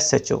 SHO۔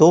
2